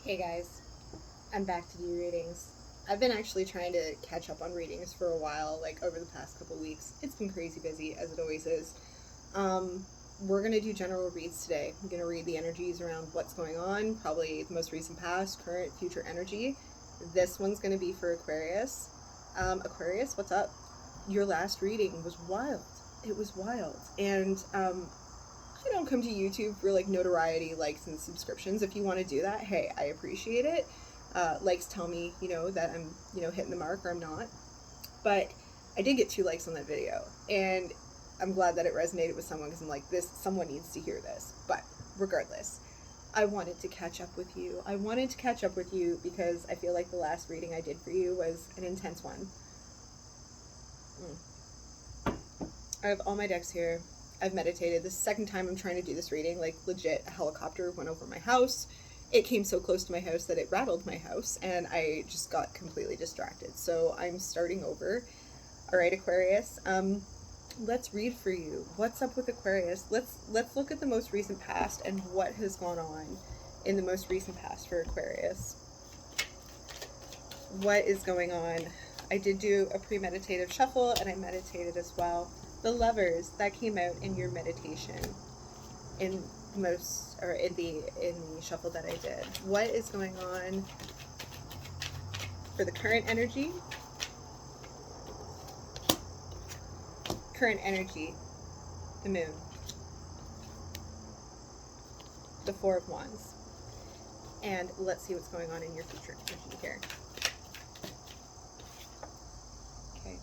Hey guys, I'm back to do readings. I've been actually trying to catch up on readings for a while, like over the past couple weeks. It's been crazy busy, as it always is. Um, we're gonna do general reads today. I'm gonna read the energies around what's going on, probably the most recent past, current, future energy. This one's gonna be for Aquarius. Aquarius, what's up? Your last reading was wild. It was wild. And I don't come to YouTube for like notoriety, likes, and subscriptions. If you want to do that, hey, I appreciate it. Likes tell me, that I'm, hitting the mark or I'm not. But I did get 2 likes on that video, and I'm glad that it resonated with someone because I'm like, this, someone needs to hear this. But regardless, I wanted to catch up with you. I wanted to catch up with you because I feel like the last reading I did for you was an intense one. I have all my decks here. I've meditated. This is the second time I'm trying to do this reading. Like, legit, a helicopter went over my house. It came so close to my house that it rattled my house, and I just got completely distracted. So I'm starting over. All right, Aquarius. Let's read for you. What's up with Aquarius? Let's look at the most recent past and what has gone on in the most recent past for Aquarius. What is going on? I did do a premeditative shuffle, and I meditated as well. The Lovers, that came out in your meditation in the shuffle that I did. What is going on for the current energy? Current energy, the Moon, the Four of Wands, and let's see what's going on in your future energy here. Okay,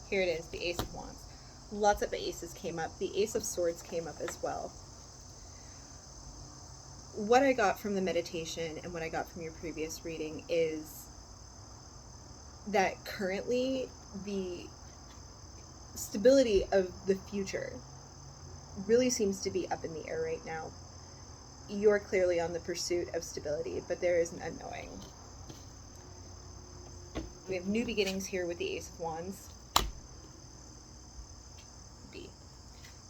here it is, the Ace of Wands. Lots of aces came up. The Ace of Swords came up as well. What I got from the meditation and what I got from your previous reading is that currently the stability of the future really seems to be up in the air right now. You're clearly on the pursuit of stability, but there is an unknowing. We have new beginnings here with the Ace of Wands.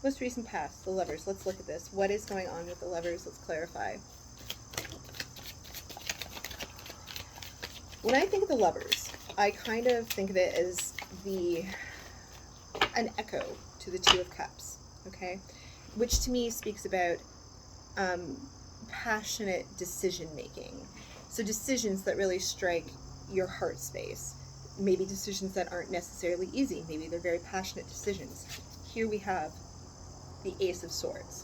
Most recent past, the Lovers. Let's look at this. What is going on with the Lovers? Let's clarify. When I think of the Lovers, I kind of think of it as an echo to the Two of Cups, okay? Which to me speaks about passionate decision making. So decisions that really strike your heart space. Maybe decisions that aren't necessarily easy. Maybe they're very passionate decisions. Here we have the Ace of Swords.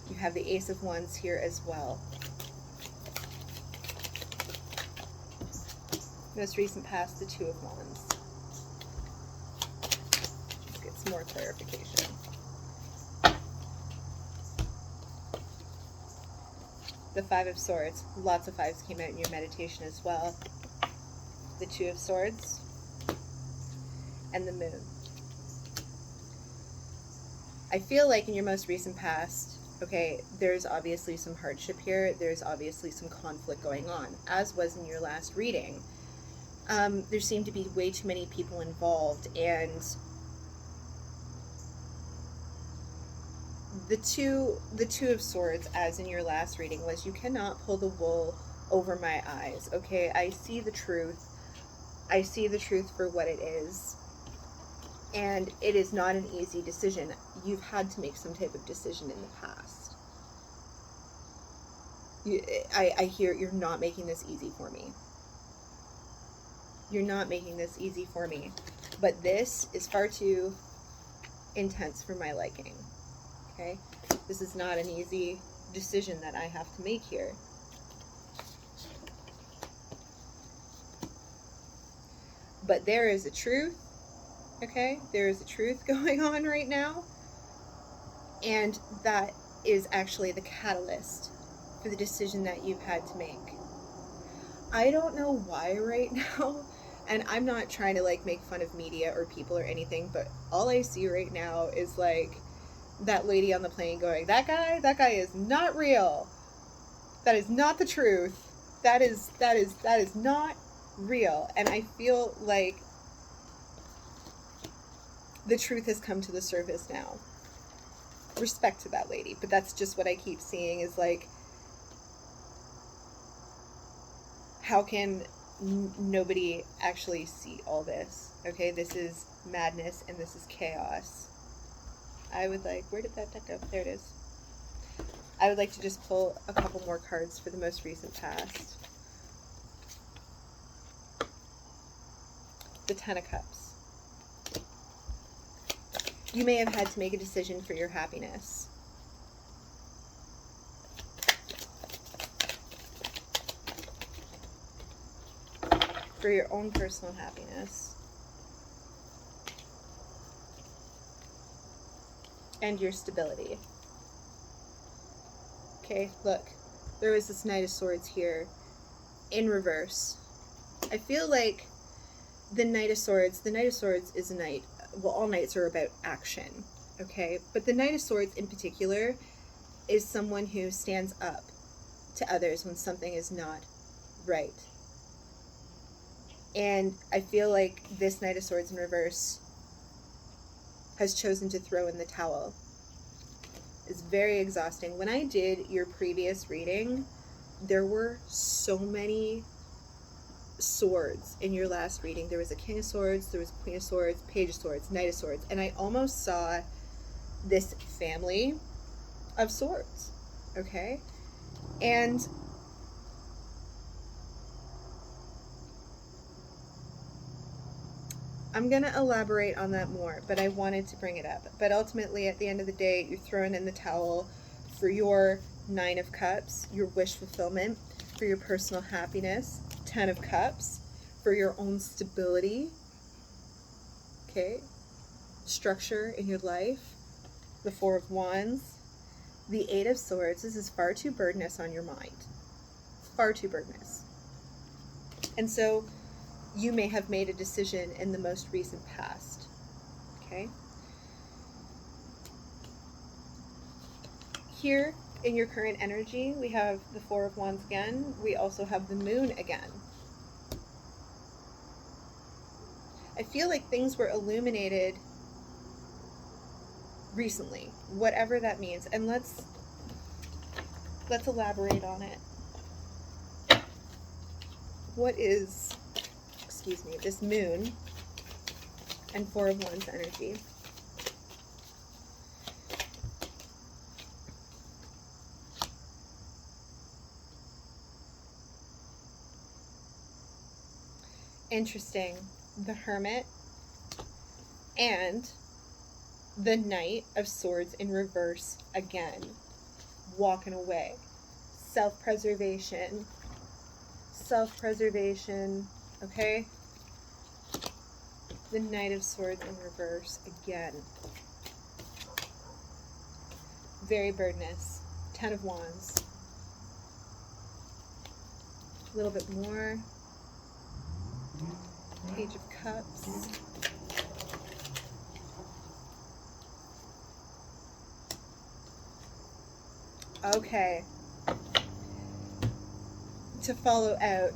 You have the Ace of Wands here as well. Most recent past, the Two of Wands. Let's get some more clarification. The Five of Swords. Lots of fives came out in your meditation as well. The Two of Swords and the Moon. I feel like in your most recent past, okay, there's obviously some hardship here. There's obviously some conflict going on, as was in your last reading. There seemed to be way too many people involved, and the two of Swords, as in your last reading, was you cannot pull the wool over my eyes. Okay, I see the truth. I see the truth for what it is. And it is not an easy decision. You've had to make some type of decision in the past. I hear you're not making this easy for me. You're not making this easy for me. But this is far too intense for my liking. Okay? This is not an easy decision that I have to make here. But there is a truth. Okay, there is a truth going on right now, and that is actually the catalyst for the decision that you've had to make. I don't know why right now, and I'm not trying to like make fun of media or people or anything, but all I see right now is like that lady on the plane going, that guy is not real. That is not the truth. That is not real. And I feel like the truth has come to the surface now. Respect to that lady, but that's just what I keep seeing is like how can nobody actually see all this? Okay, this is madness and this is chaos. I would like, where did that deck go? There it is. I would like to just pull a couple more cards for the most recent past. The Ten of Cups. You may have had to make a decision for your happiness. For your own personal happiness. And your stability. Okay, look. There was this Knight of Swords here in reverse. I feel like the Knight of Swords is a knight. Well, all knights are about action, okay? But the Knight of Swords in particular is someone who stands up to others when something is not right. And I feel like this Knight of Swords in reverse has chosen to throw in the towel. It's very exhausting. When I did your previous reading, there were so many swords in your last reading. There was a King of Swords, there was a Queen of Swords, Page of Swords, Knight of Swords, and I almost saw this family of swords, okay? And I'm going to elaborate on that more, but I wanted to bring it up. But ultimately, at the end of the day, you're throwing in the towel for your Nine of Cups, your wish fulfillment, for your personal happiness, Ten of Cups, for your own stability, okay, structure in your life, the Four of Wands, the Eight of Swords. This is far too burdenous on your mind. Far too burdenous. And so you may have made a decision in the most recent past, okay? Here in your current energy, we have the Four of Wands again. We also have the Moon again. I feel like things were illuminated recently, whatever that means. And let's elaborate on it. What is, excuse me, this Moon and Four of Wands energy? Interesting. The Hermit and the Knight of Swords in reverse again. Walking away. Self-preservation. Self-preservation. Okay? The Knight of Swords in reverse again. Very burdenous. Ten of Wands. A little bit more. Page of Cups. Okay. To follow out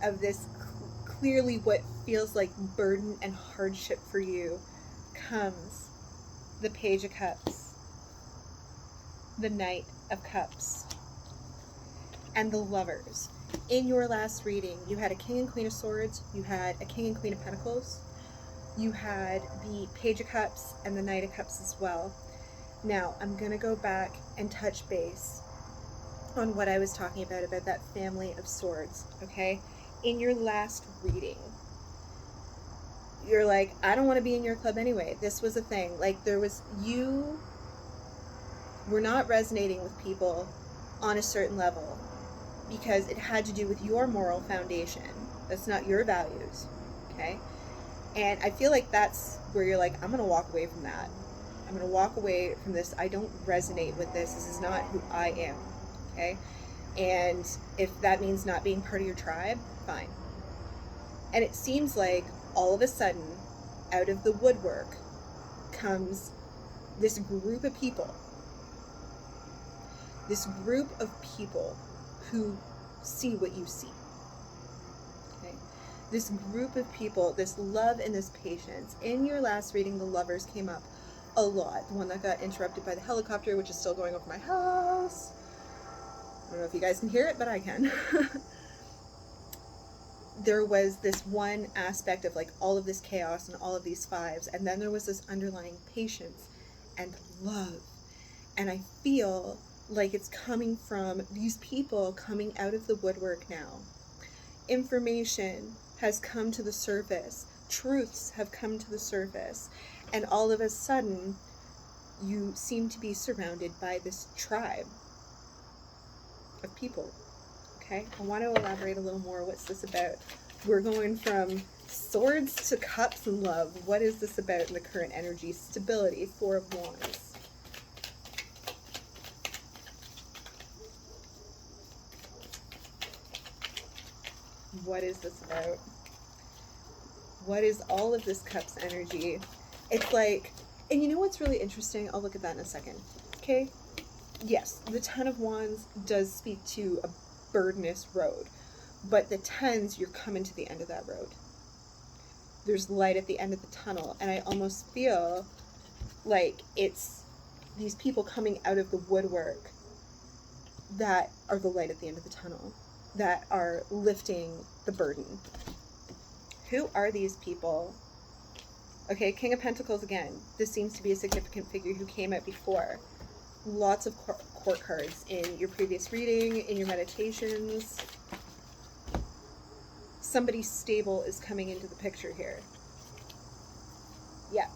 of this clearly what feels like burden and hardship for you comes the Page of Cups, the Knight of Cups, and the Lovers. In your last reading, you had a King and Queen of Swords, you had a King and Queen of Pentacles, you had the Page of Cups and the Knight of Cups as well. Now, I'm going to go back and touch base on what I was talking about that family of swords, okay? In your last reading, you're like, I don't want to be in your club anyway. This was a thing. Like, you were not resonating with people on a certain level because it had to do with your moral foundation. That's not your values, okay? And I feel like that's where you're like, I'm going to walk away from that. I'm going to walk away from this. I don't resonate with this. This is not who I am, okay? And if that means not being part of your tribe, fine. And it seems like all of a sudden, out of the woodwork comes this group of people. This group of people who see what you see. Okay? This group of people, this love and this patience. In your last reading, the Lovers came up a lot. The one that got interrupted by the helicopter, which is still going over my house. I don't know if you guys can hear it, but I can. there was this one aspect of like all of this chaos and all of these fives, and then there was this underlying patience and love. And I feel like it's coming from these people coming out of the woodwork now. Information has come to the surface, truths have come to the surface, and all of a sudden you seem to be surrounded by this tribe of people. Okay, I want to elaborate a little more. What's this about? We're going from swords to cups and love. What is this about in the current energy? Stability, Four of Wands. What is this about? What is all of this cups energy? It's like, and you know what's really interesting? I'll look at that in a second. Okay, yes, the Ten of Wands does speak to a burdenous road, but the tens, you're coming to the end of that road. There's light at the end of the tunnel, and I almost feel like it's these people coming out of the woodwork that are the light at the end of the tunnel, that are lifting the burden. Who are these people? Okay, King of Pentacles again. This seems to be a significant figure who came out before. Lots of court cards in your previous reading, in your meditations. Somebody stable is coming into the picture here. Yeah.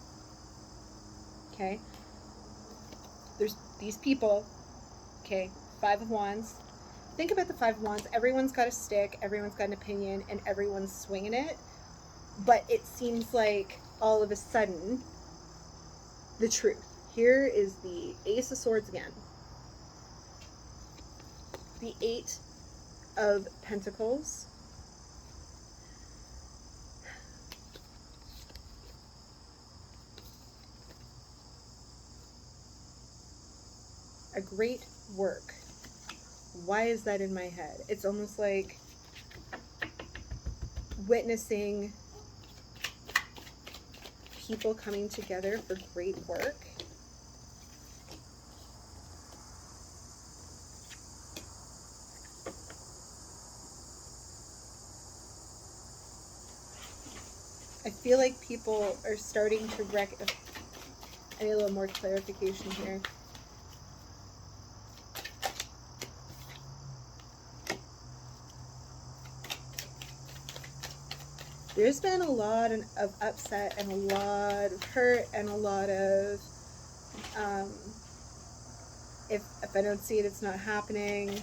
Okay. There's these people. Okay. Five of Wands. Think about the Five of Wands. Everyone's got a stick, everyone's got an opinion, and everyone's swinging it. But it seems like all of a sudden, the truth. Here is the Ace of Swords again. The Eight of Pentacles. A great work. Why is that in my head? It's almost like witnessing people coming together for great work. I feel like people are starting to I need a little more clarification here. There's been a lot of upset and a lot of hurt and a lot of, if I don't see it, it's not happening.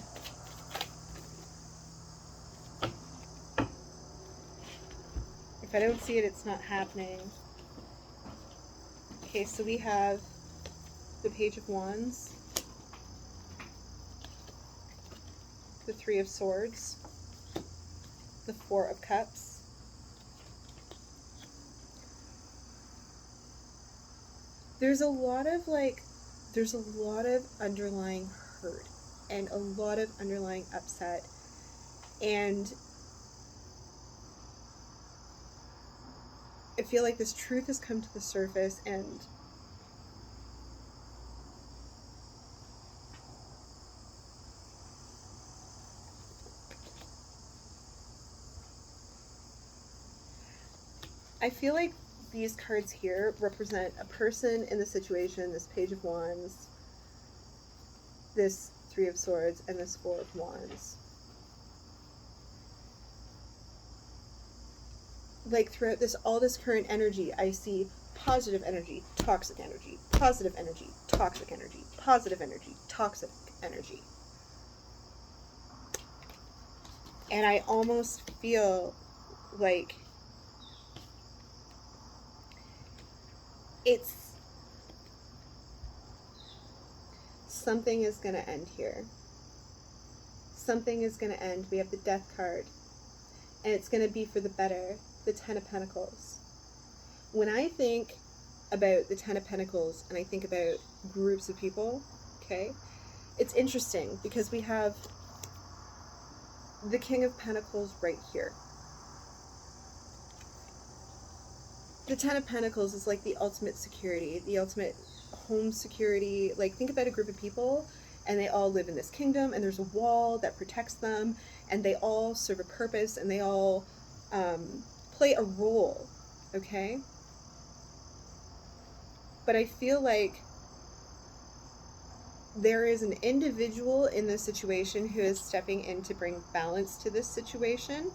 If I don't see it, it's not happening. Okay, so we have the Page of Wands, the Three of Swords, the Four of Cups, there's a lot of underlying hurt and a lot of underlying upset, and I feel like this truth has come to the surface, and I feel like these cards here represent a person in the situation, this Page of Wands, this Three of Swords, and this Four of Wands. Like throughout all this current energy, I see positive energy, toxic energy, positive energy, toxic energy, positive energy, toxic energy. And I almost feel like something is going to end here. Something is going to end. We have the Death card. And it's going to be for the better. The Ten of Pentacles. When I think about the Ten of Pentacles and I think about groups of people, okay, it's interesting because we have the King of Pentacles right here. The Ten of Pentacles is like the ultimate security, the ultimate home security. Like, think about a group of people and they all live in this kingdom and there's a wall that protects them and they all serve a purpose and they all play a role, okay? But I feel like there is an individual in this situation who is stepping in to bring balance to this situation.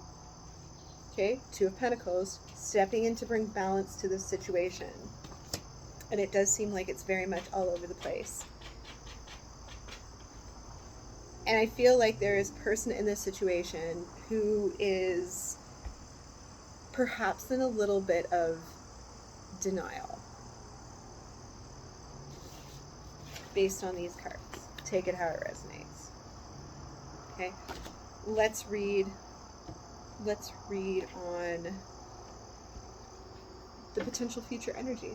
Okay, Two of Pentacles, stepping in to bring balance to this situation. And it does seem like it's very much all over the place. And I feel like there is a person in this situation who is perhaps in a little bit of denial based on these cards. Take it how it resonates. Okay, let's read on the potential future energy.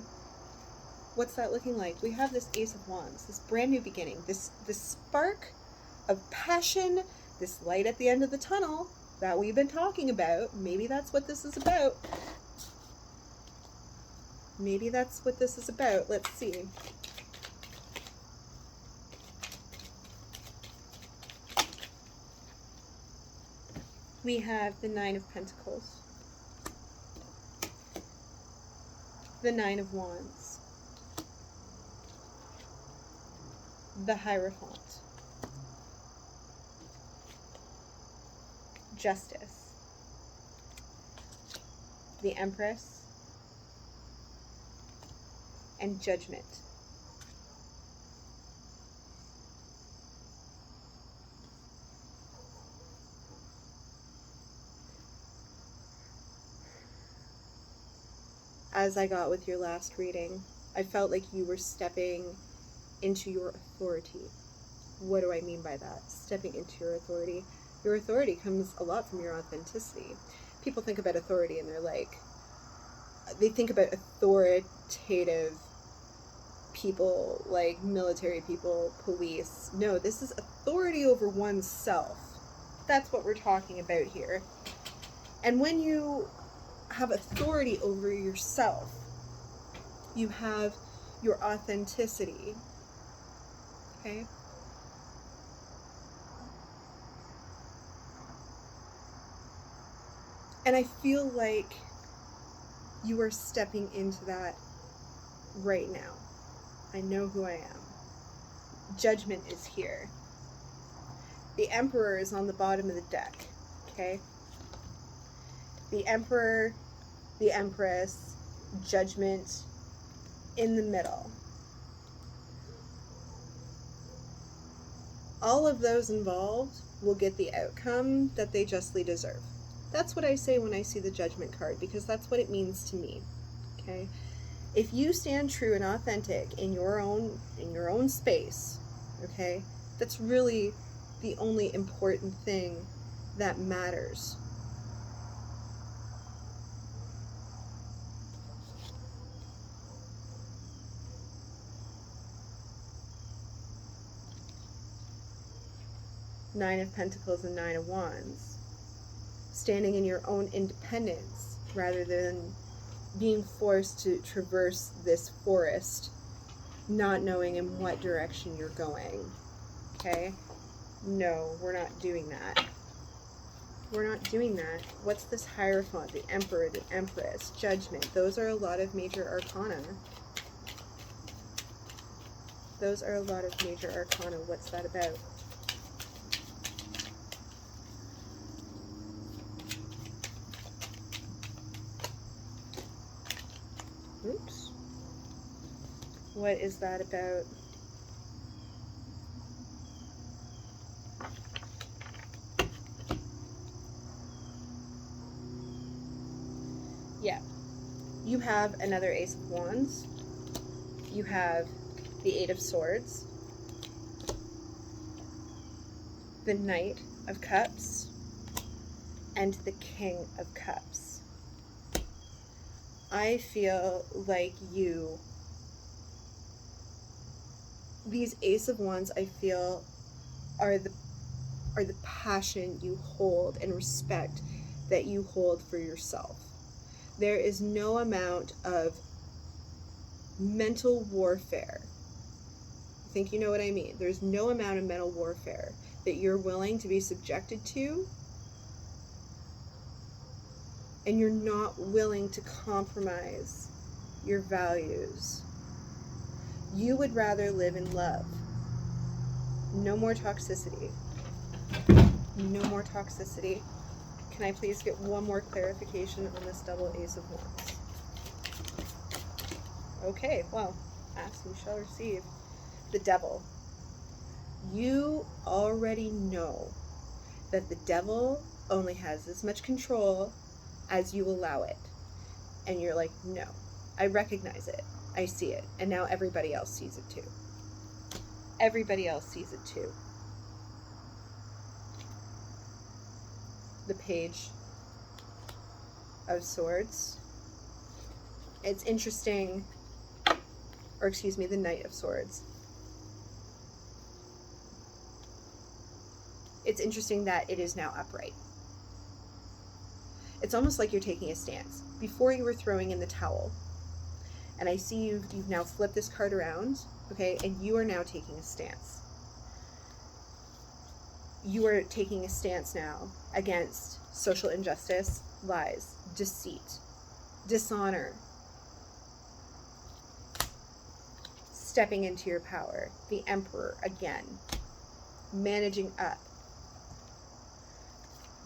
What's that looking like? We have this Ace of Wands, this brand new beginning, this spark of passion, this light at the end of the tunnel that we've been talking about. Maybe that's what this is about. Maybe that's what this is about. Let's see. We have the Nine of Pentacles, the Nine of Wands, the Hierophant, Justice, the Empress, and Judgment. As I got with your last reading, I felt like you were stepping into your authority. What do I mean by that? Stepping into your authority. Your authority comes a lot from your authenticity. People think about authority and they think about authoritative people like military people, police. No, this is authority over oneself. That's what we're talking about here. And when you have authority over yourself, you have your authenticity. Okay? And I feel like you are stepping into that right now. I know who I am. Judgment is here. The Emperor is on the bottom of the deck. Okay? The Emperor, the Empress, Judgment in the middle. All of those involved will get the outcome that they justly deserve. That's what I say when I see the Judgment card, because that's what it means to me. Okay? If you stand true and authentic in your own space, okay, that's really the only important thing that matters. Nine of Pentacles and Nine of Wands. Standing in your own independence rather than being forced to traverse this forest, not knowing in what direction you're going. Okay? No, we're not doing that. We're not doing that. What's this Hierophant, the Emperor, the Empress, Judgment? Those are a lot of major arcana. Those are a lot of major arcana. What's that about? Oops. What is that about? Yeah. You have another Ace of Wands. You have the Eight of Swords. The Knight of Cups. And the King of Cups. I feel like these Ace of Wands, I feel, are the passion you hold and respect that you hold for yourself. There is no amount of mental warfare. I think you know what I mean. There's no amount of mental warfare that you're willing to be subjected to and you're not willing to compromise your values. You would rather live in love. No more toxicity. No more toxicity. Can I please get one more clarification on this double Ace of Wands? Okay, well, ask and you shall receive. The Devil. You already know that the devil only has as much control as you allow it. And you're like, no, I recognize it. I see it. And now everybody else sees it too. Everybody else sees it too. The Page of Swords. It's interesting, or excuse me, the Knight of Swords. It's interesting that it is now upright. It's almost like you're taking a stance. Before you were throwing in the towel. And I see you've now flipped this card around, okay, and you are now taking a stance. You are taking a stance now against social injustice, lies, deceit, dishonor, stepping into your power, the Emperor again, managing up.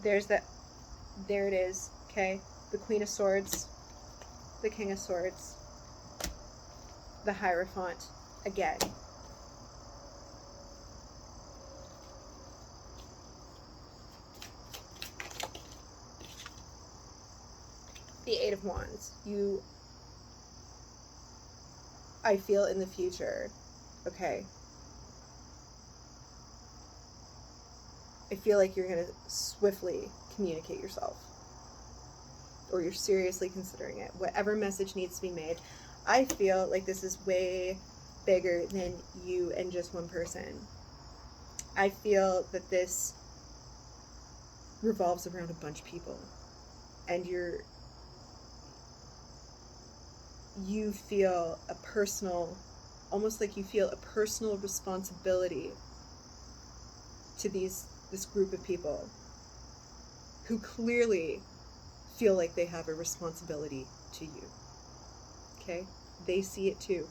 There it is, okay? The Queen of Swords, the King of Swords, the Hierophant again. The Eight of Wands. I feel in the future, okay? I feel like you're going to swiftly communicate yourself. Or you're seriously considering it. Whatever message needs to be made. I feel like this is way bigger than you and just one person. I feel that this revolves around a bunch of people. And you feel a personal, almost like you feel a personal responsibility to this group of people who clearly feel like they have a responsibility to you. Okay? They see it too.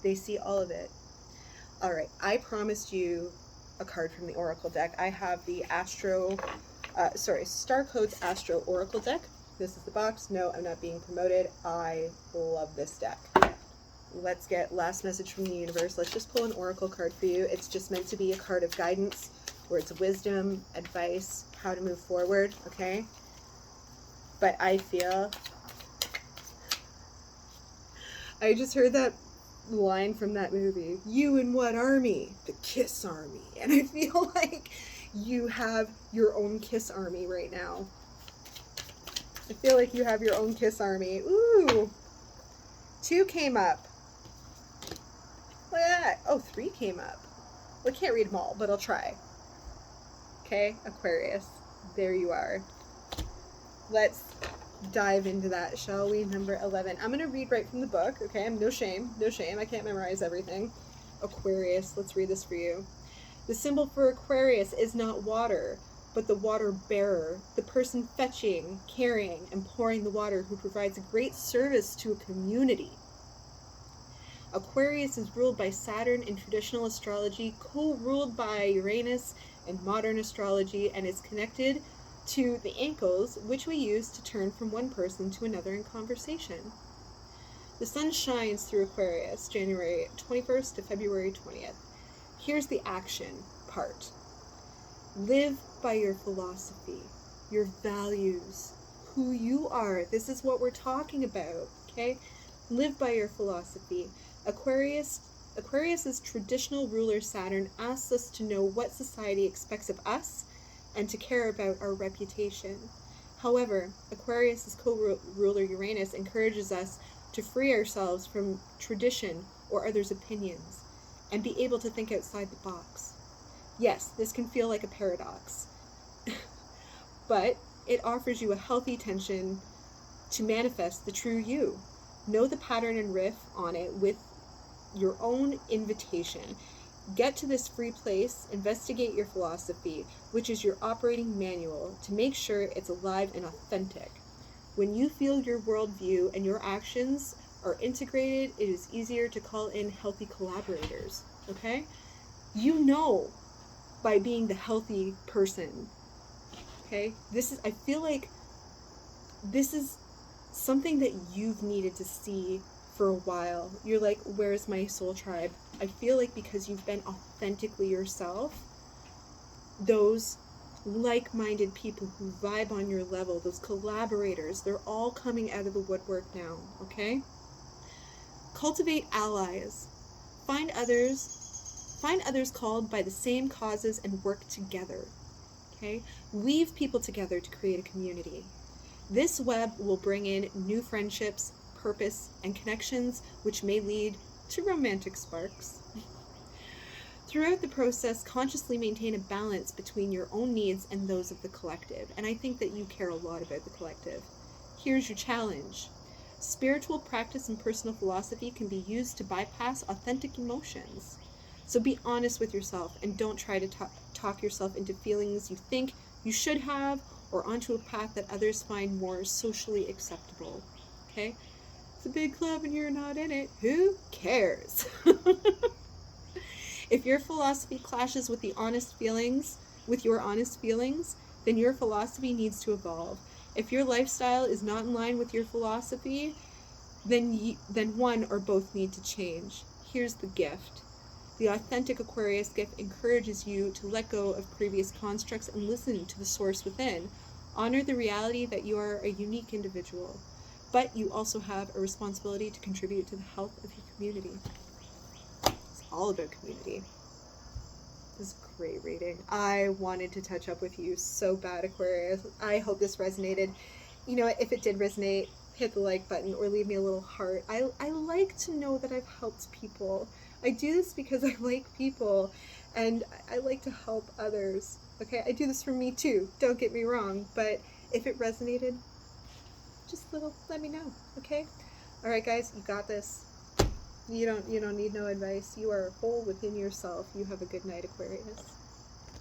They see all of it. All right, I promised you a card from the Oracle deck. I have the Star Codes Astro Oracle deck. This is the box. No, I'm not being promoted. I love this deck. Let's get last message from the universe. Let's just pull an Oracle card for you. It's just meant to be a card of guidance, words of wisdom, advice, how to move forward, okay? But I feel... I just heard that line from that movie. You in what army? The Kiss Army. And I feel like you have your own Kiss Army right now. I feel like you have your own Kiss Army. Ooh. 2 came up. Look at that. Oh, 3 came up. Well, I can't read them all, but I'll try. Okay, Aquarius. There you are. Let's dive into that, shall we? Number 11. I'm going to read right from the book, okay? No shame. No shame. I can't memorize everything. Aquarius. Let's read this for you. The symbol for Aquarius is not water, but the water bearer, the person fetching, carrying, and pouring the water who provides a great service to a community. Aquarius is ruled by Saturn in traditional astrology, co-ruled by Uranus in modern astrology, and is connected to the ankles, which we use to turn from one person to another in conversation. The sun shines through Aquarius, January 21st to February 20th. Here's the action part. Live by your philosophy, your values, who you are. This is what we're talking about, okay? Live by your philosophy. Aquarius's traditional ruler Saturn asks us to know what society expects of us and to care about our reputation. However, Aquarius's co-ruler Uranus encourages us to free ourselves from tradition or others' opinions and be able to think outside the box. Yes, this can feel like a paradox, but it offers you a healthy tension to manifest the true you. Know the pattern and riff on it with your own invitation. Get to this free place, investigate your philosophy, which is your operating manual, to make sure it's alive and authentic. When you feel your worldview and your actions are integrated, it is easier to call in healthy collaborators. Okay? You know by being the healthy person. Okay? I feel like this is something that you've needed to see for a while. You're like, where's my soul tribe? I feel like because you've been authentically yourself, those like-minded people who vibe on your level, those collaborators, they're all coming out of the woodwork now, okay? Cultivate allies. Find others called by the same causes and work together, okay? Weave people together to create a community. This web will bring in new friendships, purpose, and connections, which may lead to romantic sparks. Throughout the process, consciously maintain a balance between your own needs and those of the collective. And I think that you care a lot about the collective. Here's your challenge. Spiritual practice and personal philosophy can be used to bypass authentic emotions. So be honest with yourself and don't try to talk yourself into feelings you think you should have or onto a path that others find more socially acceptable. Okay? It's a big club and you're not in it. Who cares? If your philosophy clashes with your honest feelings, then your philosophy needs to evolve. If your lifestyle is not in line with your philosophy, then one or both need to change. Here's the gift. The authentic Aquarius gift encourages you to let go of previous constructs and listen to the source within. Honor the reality that you are a unique individual, but you also have a responsibility to contribute to the health of your community. It's all about community. This is a great reading. I wanted to touch up with you so bad, Aquarius. I hope this resonated. You know, if it did resonate, hit the like button or leave me a little heart. I like to know that I've helped people. I do this because I like people and I like to help others. Okay, I do this for me too, don't get me wrong, but if it resonated, just let me know, okay? All right, guys, you got this. You don't need no advice. You are whole within yourself. You have a good night, Aquarius.